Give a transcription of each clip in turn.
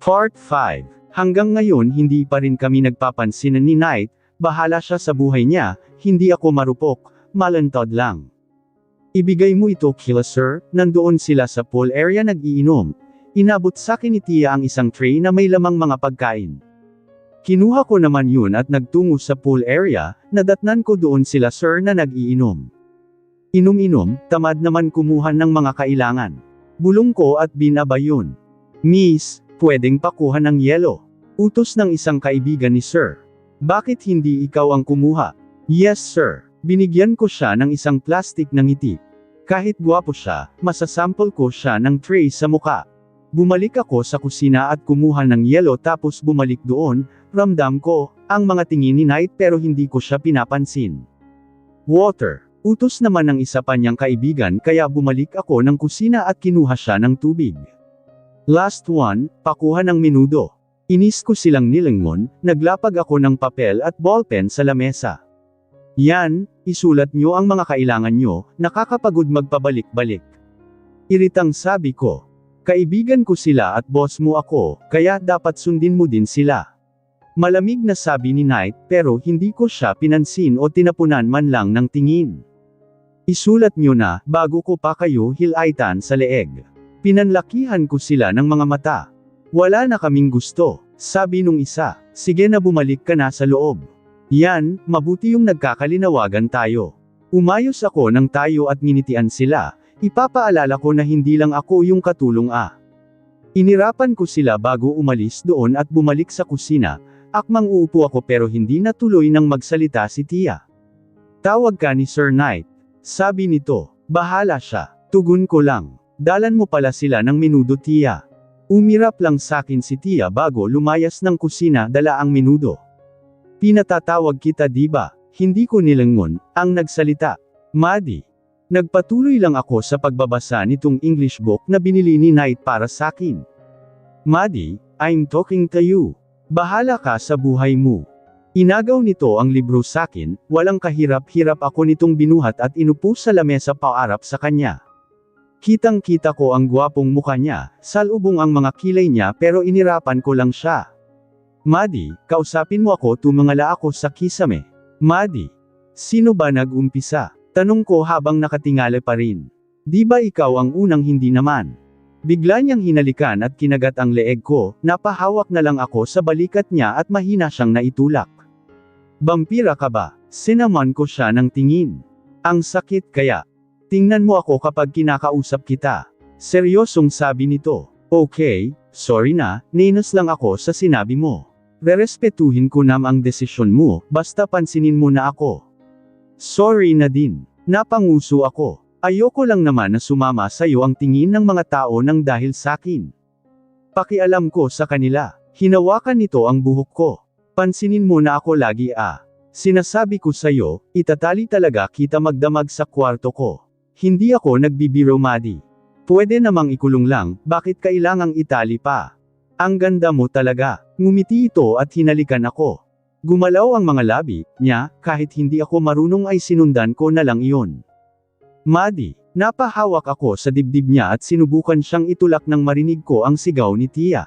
Part 5. Hanggang ngayon hindi pa rin kami nagpapansin ni Knight, bahala siya sa buhay niya, hindi ako marupok, malantod lang. Ibigay mo ito kila sir, nandoon sila sa pool area nag-iinom. Inabot sa akin ni Tia ang isang tray na may lamang mga pagkain. Kinuha ko naman yun at nagtungo sa pool area, nadatnan ko doon sila sir na nag-iinom. Inom-inom, tamad naman kumuha ng mga kailangan. Bulong ko at binaba yun. Miss, pwedeng pakuha ng yelo. Utos ng isang kaibigan ni sir. Bakit hindi ikaw ang kumuha? Yes sir. Binigyan ko siya ng isang plastic na ngiti. Kahit gwapo siya, masasample ko siya ng tray sa muka. Bumalik ako sa kusina at kumuha ng yelo tapos bumalik doon, ramdam ko, ang mga tingin ni Knight pero hindi ko siya pinapansin. Water. Utos naman ng isa pa niyang kaibigan kaya bumalik ako ng kusina at kinuha siya ng tubig. Last one, pakuha ng menudo. Inis ko silang nilingon, naglapag ako ng papel at ballpen sa lamesa. Yan, isulat nyo ang mga kailangan nyo, nakakapagod magpabalik-balik. Iritang sabi ko. Kaibigan ko sila at boss mo ako, kaya dapat sundin mo din sila. Malamig na sabi ni Knight pero hindi ko siya pinansin o tinapunan man lang ng tingin. Isulat nyo na, bago ko pa kayo hilaitan sa leeg. Pinanlakihan ko sila ng mga mata. Wala na kaming gusto, sabi nung isa. Sige na bumalik ka na sa loob. Yan, mabuti yung nagkakalinawagan tayo. Umayos ako ng tayo at nginitian sila, ipapaalala ko na hindi lang ako yung katulong Inirapan ko sila bago umalis doon at bumalik sa kusina, akmang uupo ako pero hindi natuloy nang magsalita si Tia. Tawag ka ni Sir Knight. Sabi nito, bahala siya, tugon ko lang. Dalan mo pala sila ng menudo Tia. Umirap lang sakin si Tia bago lumayas ng kusina dala ang menudo. Pinatatawag kita diba? Hindi ko nilingon, ang nagsalita. Maddie. Nagpatuloy lang ako sa pagbabasa nitong English book na binili ni Knight para sakin. Maddie, I'm talking to you. Bahala ka sa buhay mo. Inagaw nito ang libro sakin, walang kahirap-hirap ako nitong binuhat at inupo sa lamesa paarap sa kanya. Kitang-kita ko ang gwapong mukha niya, salubong ang mga kilay niya pero inirapan ko lang siya. Maddie, kausapin mo ako tumangala ako sa kisame. Maddie, sino ba nag-umpisa? Tanong ko habang nakatingala pa rin. Di ba ikaw ang unang hindi naman? Bigla niyang hinalikan at kinagat ang leeg ko, napahawak na lang ako sa balikat niya at mahina siyang naitulak. Bampira ka ba? Sinaman ko siya ng tingin. Ang sakit kaya. Tingnan mo ako kapag kinakausap kita. Seryosong sabi nito. Okay, sorry na, ninos lang ako sa sinabi mo. Rerespetuhin ko ang desisyon mo, basta pansinin mo na ako. Sorry na din. Napanguso ako. Ayoko lang naman na sumama sa'yo ang tingin ng mga tao nang dahil sakin. Pakialam ko sa kanila. Hinawakan nito ang buhok ko. Pansinin mo na ako lagi Sinasabi ko sa'yo, itatali talaga kita magdamag sa kwarto ko. Hindi ako nagbibiro Maddie. Pwede namang ikulong lang, bakit kailangang itali pa? Ang ganda mo talaga. Ngumiti ito at hinalikan ako. Gumalaw ang mga labi niya, kahit hindi ako marunong ay sinundan ko na lang iyon. Maddie, napahawak ako sa dibdib niya at sinubukan siyang itulak nang marinig ko ang sigaw ni Tia.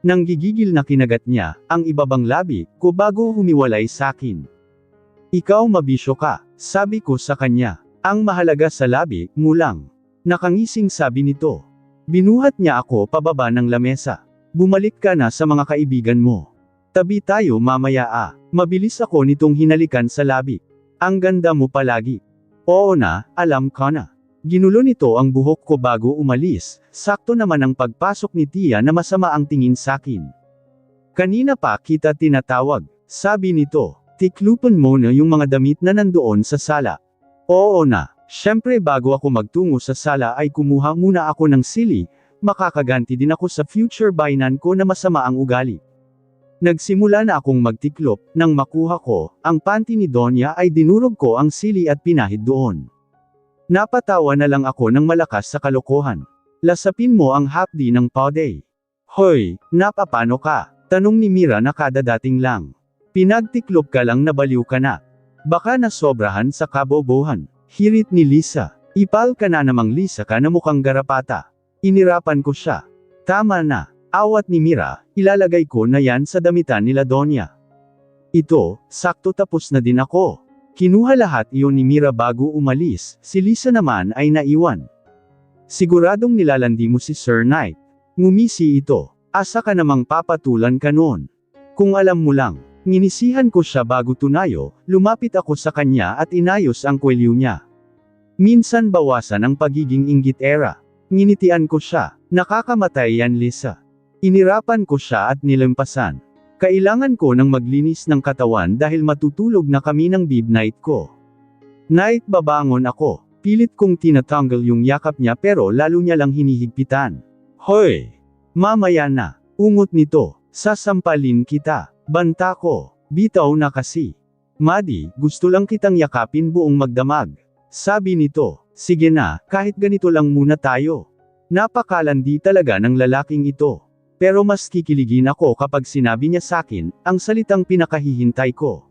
Nang gigigil na kinagat niya, ang ibabang labi ko bago humiwalay sakin. Ikaw mabisyo ka, sabi ko sa kanya. Ang mahalaga sa labi, ngulang. Nakangising sabi nito. Binuhat niya ako pababa ng lamesa. Bumalik ka na sa mga kaibigan mo. Tabi tayo mamaya Mabilis ako nitong hinalikan sa labi. Ang ganda mo palagi. Oo na, alam ka na. Ginulo nito ang buhok ko bago umalis, sakto naman ang pagpasok ni Tia na masama ang tingin sakin. Kanina pa kita tinatawag, sabi nito. Tiklupan mo na yung mga damit na nandoon sa sala. Oo na, syempre bago ako magtungo sa sala ay kumuha muna ako ng sili, makakaganti din ako sa future bainan ko na masama ang ugali. Nagsimula na akong magtiklop, nang makuha ko, ang panty ni Donya ay dinurog ko ang sili at pinahid doon. Napatawa na lang ako ng malakas sa kalokohan. Lasapin mo ang hapdi ng pauday. Hoy, napapano ka? Tanong ni Mira na kadadating lang. Pinagtiklop ka lang nabaliw ka na. Baka nasobrahan sa kabobohan. Hirit ni Lisa. Ipal ka na namang Lisa ka na mukhang garapata. Inirapan ko siya. Tama na. Awat ni Mira, ilalagay ko na yan sa damitan nila Donya. Ito, sakto tapos na din ako. Kinuha lahat iyon ni Mira bago umalis, si Lisa naman ay naiwan. Siguradong nilalandi mo si Sir Knight. Ngumisi ito. Asa ka namang papatulan ka noon? Kung alam mo lang. Nginisihan ko siya bago tunayo, lumapit ako sa kanya at inayos ang kwelyo niya. Minsan bawasan ang pagiging inggit-era. Nginitian ko siya, nakakamatay yan Lisa. Inirapan ko siya at nilampasan. Kailangan ko ng maglinis ng katawan dahil matutulog na kami ng bib night ko. Night babangon ako, pilit kong tinatanggal yung yakap niya pero lalo niya lang hinihigpitan. Hoy! Mamaya na, ungot nito, sasampalin kita. Banta ko, bitaw na kasi. Maddie, gusto lang kitang yakapin buong magdamag. Sabi nito, sige na, kahit ganito lang muna tayo. Napakalandi talaga ng lalaking ito. Pero mas kikiligin ako kapag sinabi niya sakin, ang salitang pinakahihintay ko.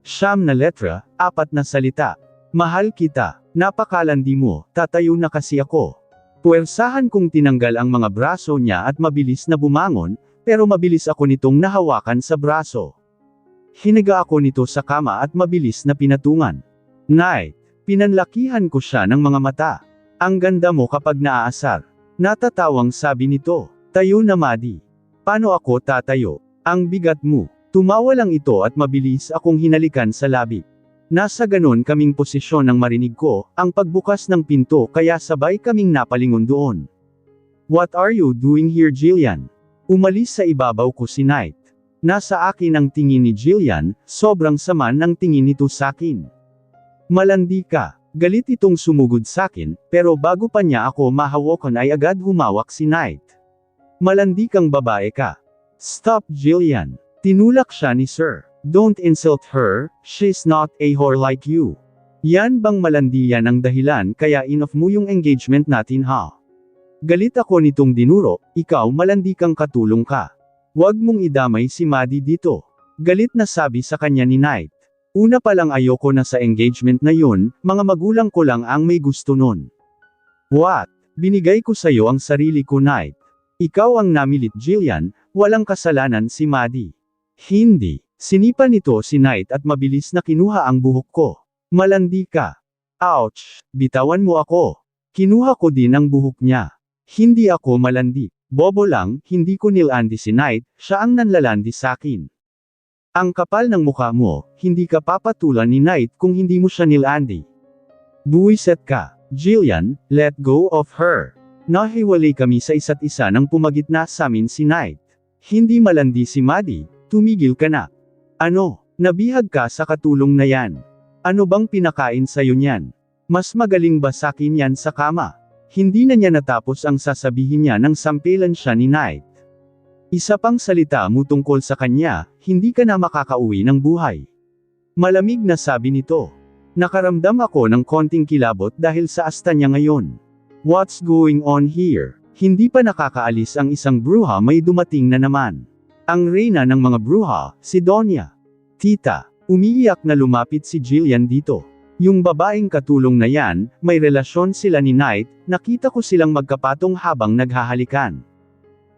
9 na letra, 4 na salita. Mahal kita, napakalandi mo, tatayo na kasi ako. Puwersahan kong tinanggal ang mga braso niya at mabilis na bumangon, pero mabilis ako nitong nahawakan sa braso. Hinaga ako nito sa kama at mabilis na pinatungan. Night, pinanlakihan ko siya ng mga mata. Ang ganda mo kapag naaasar. Natatawang sabi nito, tayo na Maddie. Paano ako tatayo? Ang bigat mo. Tumawa lang ito at mabilis akong hinalikan sa labi. Nasa ganon kaming posisyon nang marinig ko, ang pagbukas ng pinto kaya sabay kaming napalingon doon. What are you doing here Jillian? Umalis sa ibabaw ko si Knight. Nasa akin ang tingin ni Jillian, sobrang sama ng tingin nito sakin. Malandi ka. Galit itong sumugod sakin, pero bago pa niya ako mahawakan ay agad humawak si Knight. Malandi kang babae ka. Stop Jillian. Tinulak siya ni Sir. Don't insult her, she's not a whore like you. Yan bang malandi yan ang dahilan kaya in-off mo yung engagement natin ha? Galit ako nitong dinuro, ikaw malandi kang katulong ka. Huwag mong idamay si Maddie dito. Galit na sabi sa kanya ni Knight. Una pa lang ayoko na sa engagement na yun, mga magulang ko lang ang may gusto nun. What? Binigay ko sa'yo ang sarili ko Knight. Ikaw ang namilit Jillian, walang kasalanan si Maddie. Hindi. Sinipa nito si Knight at mabilis na kinuha ang buhok ko. Malandi ka. Ouch! Bitawan mo ako. Kinuha ko din ang buhok niya. Hindi ako malandi. Bobo lang, hindi ko nilandi si Knight, siya ang nanlalandi sakin. Ang kapal ng mukha mo, hindi ka papatulan ni Knight kung hindi mo siya nilandi. Buwiset ka. Jillian, let go of her. Nahiwalay kami sa isa't isa nang pumagitna sa amin si Knight. Hindi malandi si Maddie, tumigil ka na. Ano, nabihag ka sa katulong na yan? Ano bang pinakain sa'yo niyan? Mas magaling ba sakin yan sa kama? Hindi na niya natapos ang sasabihin niya nang sampilan siya ni Knight. Isa pang salita mo tungkol sa kanya, hindi ka na makakauwi ng buhay. Malamig na sabi nito. Nakaramdam ako ng konting kilabot dahil sa asta niya ngayon. What's going on here? Hindi pa nakakaalis ang isang bruha may dumating na naman. Ang reyna ng mga bruha, si Donya. Tita, umiiyak na lumapit si Jillian dito. Yung babaeng katulong na yan, may relasyon sila ni Knight, nakita ko silang magkapatong habang naghahalikan.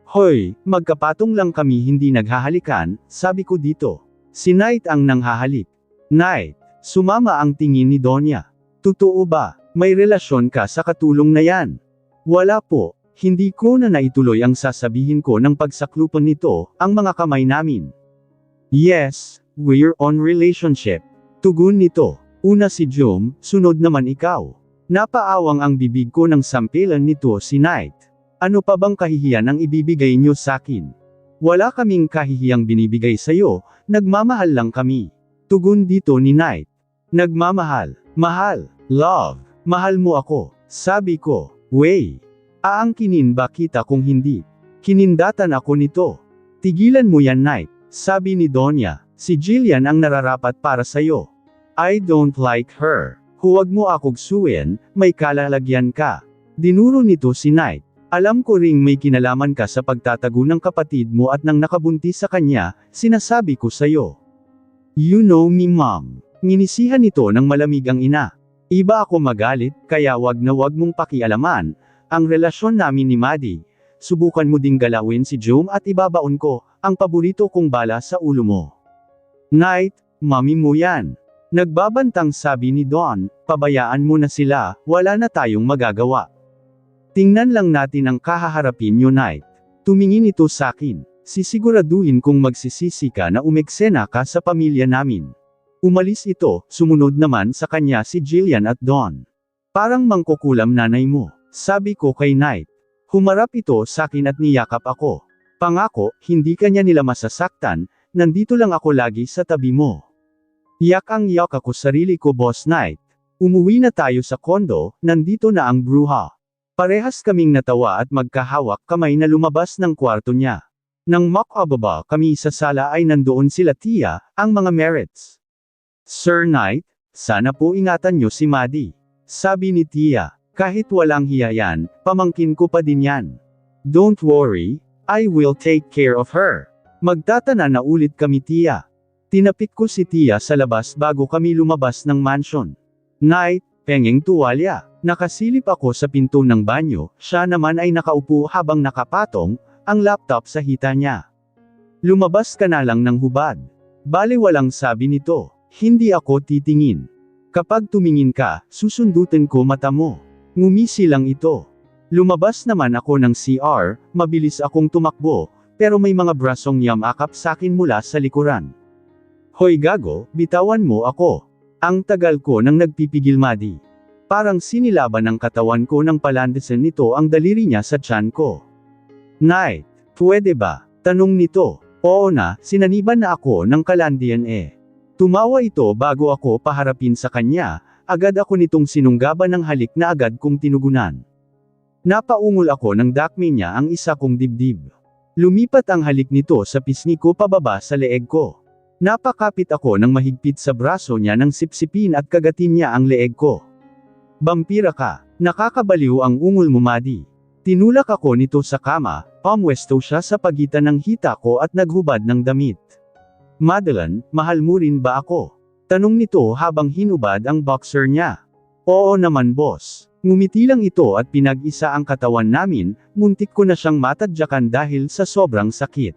Hoy, magkapatong lang kami hindi naghahalikan, sabi ko dito. Si Knight ang nanghahalik. Knight, sumama ang tingin ni Donya. Totoo ba, may relasyon ka sa katulong na yan? Wala po, hindi ko na naituloy ang sasabihin ko ng pagsaklupan nito, ang mga kamay namin. Yes, we're on relationship. Tugon nito. Una si Jom, sunod naman ikaw. Napaawang ang bibig ko ng sampilan nito si Knight. Ano pa bang kahihiyan ang ibibigay niyo sakin? Wala kaming kahihiyang binibigay sayo, nagmamahal lang kami. Tugon dito ni Knight. Nagmamahal, mahal, love, mahal mo ako, sabi ko, wey. Aangkinin ba kita kung hindi? Kinindatan ako nito. Tigilan mo yan Knight, sabi ni Donya, si Jillian ang nararapat para sayo. I don't like her. Huwag mo akong suin, may kalalagyan ka. Dinuro nito si Knight. Alam ko ring may kinalaman ka sa pagtatago ng kapatid mo at nang nakabuntis sa kanya, sinasabi ko sayo. You know me mom. Nginisihan nito ng malamig ang ina. Iba ako magalit, kaya wag na wag mong pakialaman, ang relasyon namin ni Maddie. subukan mo ding galawin si Jum at ibabaon ko, ang paborito kong bala sa ulo mo. Knight, mami mo yan. Nagbabantang sabi ni Dawn, pabayaan mo na sila, wala na tayong magagawa. Tingnan lang natin ang kahaharapin niyo Knight. Tumingin ito sakin. Sisiguraduhin kong magsisisi ka na umeksena ka sa pamilya namin. Umalis ito, sumunod naman sa kanya si Jillian at Dawn. Parang mangkukulam nanay mo, sabi ko kay Knight. Humarap ito sakin at niyakap ako. Pangako, hindi kanya nila masasaktan, nandito lang ako lagi sa tabi mo. Yak ako sarili ko Boss Knight. Umuwi na tayo sa kondo, nandito na ang bruha. Parehas kaming natawa at magkahawak kamay na lumabas ng kwarto niya. Nang makababa kami sa sala ay nandoon sila Tia, ang mga Merits. Sir Knight, sana po ingatan niyo si Maddie. Sabi ni Tia, kahit walang hiya yan, pamangkin ko pa din yan. Don't worry, I will take care of her. Magtatana na ulit kami Tia. Tinapik ko si Tia sa labas bago kami lumabas ng mansion. Knight, pengeng tuwalya. Nakasilip ako sa pinto ng banyo, siya naman ay nakaupo habang nakapatong, ang laptop sa hita niya. Lumabas ka na lang ng hubad. Bale walang sabi nito. Hindi ako titingin. Kapag tumingin ka, susundutin ko mata mo. Ngumisi lang ito. Lumabas naman ako ng CR, mabilis akong tumakbo, pero may mga brasong yamakap sakin mula sa likuran. Hoy gago, bitawan mo ako. Ang tagal ko nang nagpipigil Maddie. Parang sinilaban ng katawan ko nang palandesan nito ang daliri niya sa tiyan ko. Knight, pwede ba? Tanong nito. Oo na, sinaniban na ako ng kalandian Tumawa ito bago ako paharapin sa kanya, agad ako nitong sinunggaban ng halik na agad kong tinugunan. Napaungol ako ng dakme niya ang isa kong dibdib. Lumipat ang halik nito sa pisngi ko pababa sa leeg ko. Napakapit ako ng mahigpit sa braso niya nang sipsipin at kagatin niya ang leeg ko. Bampira ka, nakakabaliw ang ungol mo Maddie. Tinulak ako nito sa kama, pamwesto siya sa pagitan ng hita ko at naghubad ng damit. Madeline, mahal mo rin ba ako? Tanong nito habang hinubad ang boxer niya. Oo naman boss. Ngumiti lang ito at pinag-isa ang katawan namin, muntik ko na siyang matadyakan dahil sa sobrang sakit.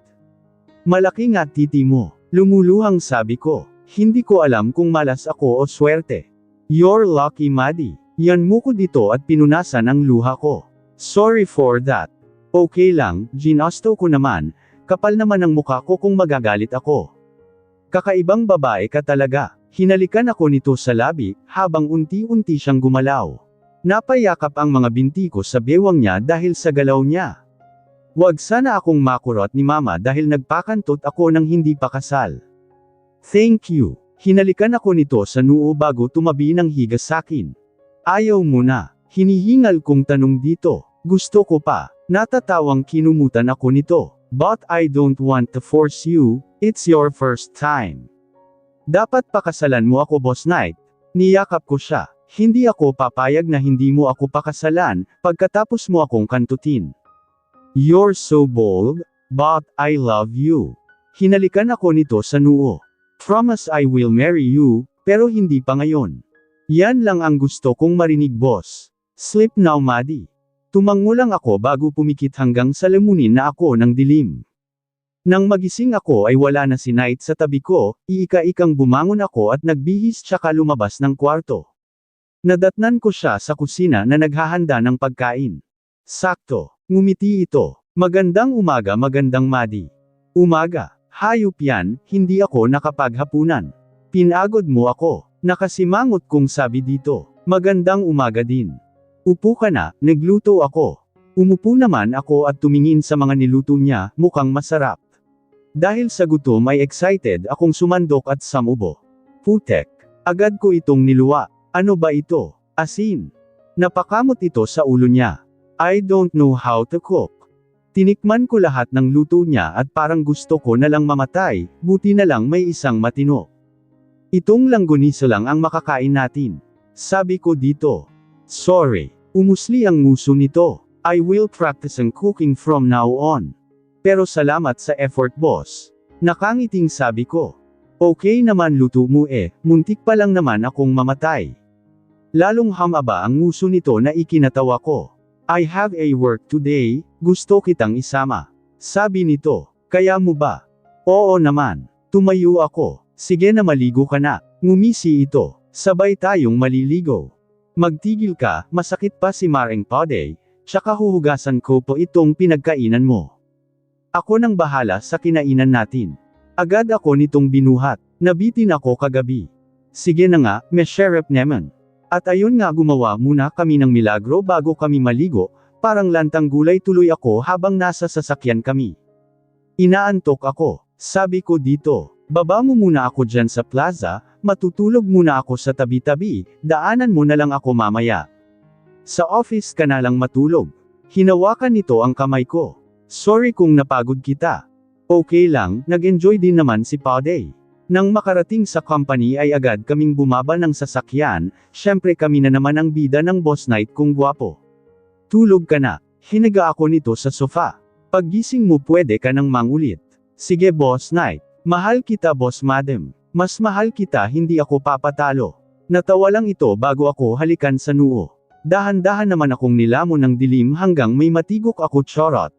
Malaki nga titi mo. Lumuluhang sabi ko. Hindi ko alam kung malas ako o swerte. You're lucky Maddie. Yan mo ko dito at pinunasan ang luha ko. Sorry for that. Okay lang, ginasto ko naman, kapal naman ang mukha ko kung magagalit ako. Kakaibang babae ka talaga. Hinalikan ako nito sa labi, habang unti-unti siyang gumalaw. Napayakap ang mga binti ko sa bewang niya dahil sa galaw niya. Wag sana akong makurot ni mama dahil nagpakantot ako ng hindi pa kasal. Thank you. Hinalikan ako nito sa noo bago tumabi ng higa sakin. Ayaw mo na. Hinihingal kong tanong dito. Gusto ko pa. Natatawang kinumutan ako nito. But I don't want to force you, it's your first time. Dapat pakasalan mo ako Boss Knight. Niyakap ko siya. Hindi ako papayag na hindi mo ako pakasalan, pagkatapos mo akong kantutin. You're so bold, but I love you. Hinalikan ako nito sa noo. Promise I will marry you, pero hindi pa ngayon. Yan lang ang gusto kong marinig boss. Sleep now Maddie. Tumango lang ako bago pumikit hanggang sa lamunin na ako ng dilim. Nang magising ako ay wala na si Knight sa tabi ko, iika-ikang bumangon ako at nagbihis tsaka lumabas ng kwarto. Nadatnan ko siya sa kusina na naghahanda ng pagkain. Sakto, ngumiti ito. Magandang umaga magandang Maddie. Umaga, hayop yan, hindi ako nakapaghapunan. Pinagod mo ako, nakasimangot kong sabi dito. Magandang umaga din. Upo ka na, nagluto ako. Umupo naman ako at tumingin sa mga niluto niya, mukhang masarap. Dahil sa gutom ay excited akong sumandok at samubo. Putek. Agad ko itong niluwa. Ano ba ito? Asin. Napakamot ito sa ulo niya. I don't know how to cook. Tinikman ko lahat ng luto niya at parang gusto ko na lang mamatay, buti na lang may isang matino. Itong langgonisa lang ang makakain natin. Sabi ko dito. Sorry. Umusli ang nguso nito. I will practice ang cooking from now on. Pero salamat sa effort boss. Nakangiting sabi ko. Okay naman luto mo muntik pa lang naman akong mamatay. Lalong hamaba ang nguso nito na ikinatawa ko. I have a work today, gusto kitang isama. Sabi nito, kaya mo ba? Oo naman. Tumayo ako. Sige na maligo ka na. Ngumisi ito. Sabay tayong maliligo. Magtigil ka, masakit pa si Maring Poday, tsaka huhugasan ko po itong pinagkainan mo. Ako nang bahala sa kinainan natin. Agad ako nitong binuhat. Nabitin ako kagabi. Sige na nga, Sheriff naman. At ayun nga gumawa muna kami ng milagro bago kami maligo, parang lantang gulay tuloy ako habang nasa sasakyan kami. Inaantok ako. Sabi ko dito, baba mo muna ako dyan sa plaza, matutulog muna ako sa tabi-tabi, daanan mo na lang ako mamaya. Sa office ka na lang matulog. Hinawakan nito ang kamay ko. Sorry kung napagod kita. Okay lang, nag-enjoy din naman si Poday. Nang makarating sa company ay agad kaming bumaba ng sasakyan, syempre kami na naman ang bida ng boss night kung gwapo. Tulog ka na. Hinaga ako nito sa sofa. Paggising mo pwede ka nang mangulit. Sige boss night. Mahal kita boss madam. Mas mahal kita hindi ako papatalo. Natawa lang ito bago ako halikan sa noo. Dahan-dahan naman akong nilamon ng dilim hanggang may matigok ako charot.